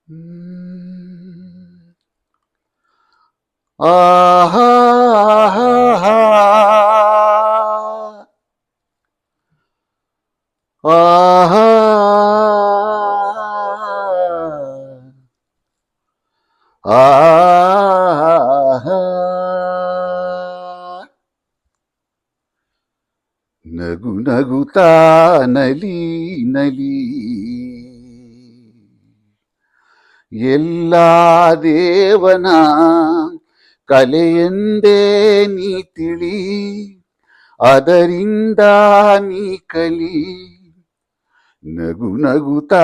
ಹ್ಮ್. ಆಹಾ ಆಹಾ ಆಹಾ ಆಹಾ ನಗು ನಗುತ್ತಾ ನಲಿ ನಲಿ ಎಲ್ಲಾ ದೇವನ ಕಲೆಯೆಂದೇ ನೀ ತಿಳಿ ಅದರಿಂದ ನೀ ಕಲಿ ನಗು ನಗುತ್ತಾ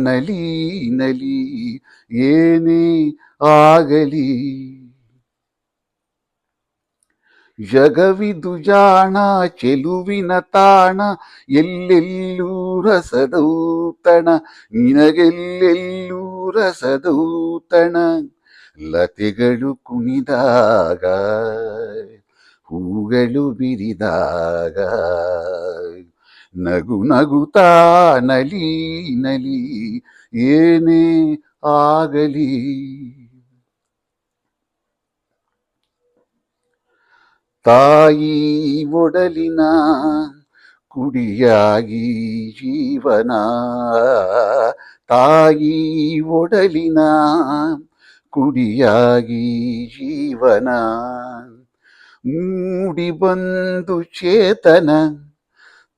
ನಲಿ ನಲಿ ಏನೇ ಆಗಲಿ ಜಗವಿದು ಜಾಣ ಚೆಲುವಿನ ತಾಣ ಎಲ್ಲೆಲ್ಲೂ ರಸದೌತಣ ನಿನಗೆಲ್ಲೆಲ್ಲೂ ರಸದೌತಣ ಲತೆಗಳು ಕುಣಿದಾಗ ಹೂಗಳು ಬಿರಿದಾಗ ನಗು ನಗುತ್ತಾ ನಲಿ ನಲಿ ಏನೇ ಆಗಲಿ ತಾಯಿ ಒಡಲಿನ ಕುಡಿಯಾಗಿ ಜೀವನ ತಾಯಿ ಒಡಲಿನ ಕುಡಿಯಾಗಿ ಜೀವನ ಮೂಡಿ ಬಂದು ಚೇತನ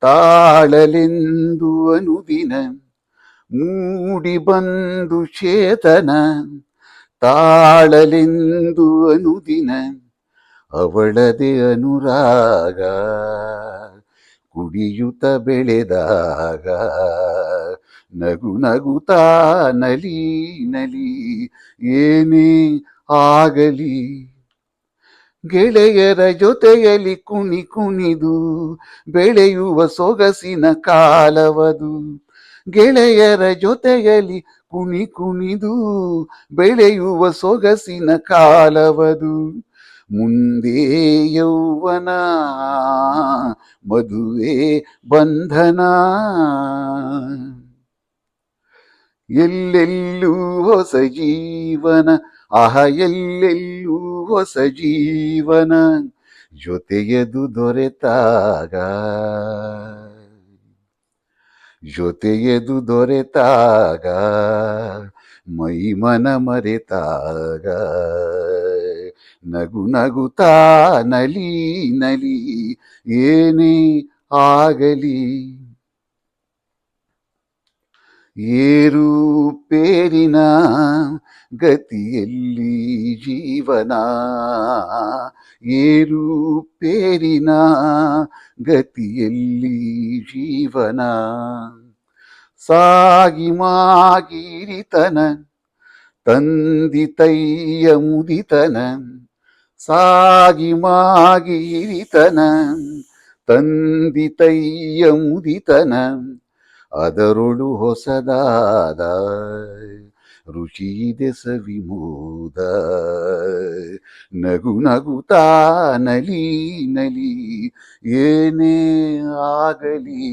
ತಾಳಲೆಂದು ಅನುದಿನ ಮೂಡಿ ಬಂದು ಚೇತನ ತಾಳಲೆಂದು ಅನುದಿನ ಅವಳದೆ ಅನುರಾಗ ಕುಡಿಯುತ್ತ ಬೆಳೆದಾಗ ನಗು ನಗುತ್ತಾ ನಲಿ ನಲಿ ಏನೇ ಆಗಲಿ ಗೆಳೆಯರ ಜೊತೆಯಲ್ಲಿ ಕುಣಿ ಕುಣಿದು ಬೆಳೆಯುವ ಸೊಗಸಿನ ಕಾಲವದು ಗೆಳೆಯರ ಜೊತೆಯಲ್ಲಿ ಕುಣಿ ಕುಣಿದು ಬೆಳೆಯುವ ಸೊಗಸಿನ ಕಾಲವದು ಮುಂದೆ ಯೌವನ ಮದುವೆ ಬಂಧನ ಎಲ್ಲೆಲ್ಲೂ ಹೊಸ ಜೀವನ ಆಹ ಎಲ್ಲೆಲ್ಲೂ ಹೊಸ ಜೀವನ ಜೊತೆಯದು ದೊರೆತಾಗ ಜೊತೆಯದು ದೊರೆತಾಗ ಮೈಮನ ಮರೆತಾಗ ನಗು ನಗುತ್ತಾ ನಲಿ ನಲಿ ಏನೇ ಆಗಲಿ ಏರು ಪೇರಿನ ಗತಿಯಲ್ಲಿ ಜೀವನ ಏರು ಪೇರಿನ ಗತಿಯಲ್ಲಿ ಜೀವನ ಸಾಗಿ ಮಾಗಿರಿತನ ತಂದಿತಯ್ಯ ಮುದಿತನ ಸಾಗಿ ಮಾಗಿರಿತನ ತಂದಿತಯ್ಯ ಮುದಿತನ ಅದರೊಳು ಹೊಸದಾದ ರುಚಿಯಿದೆ ಸವಿಮೋದ ನಗು ನಗುತ್ತಾ ನಲಿ ನಲಿ ಏನೇ ಆಗಲಿ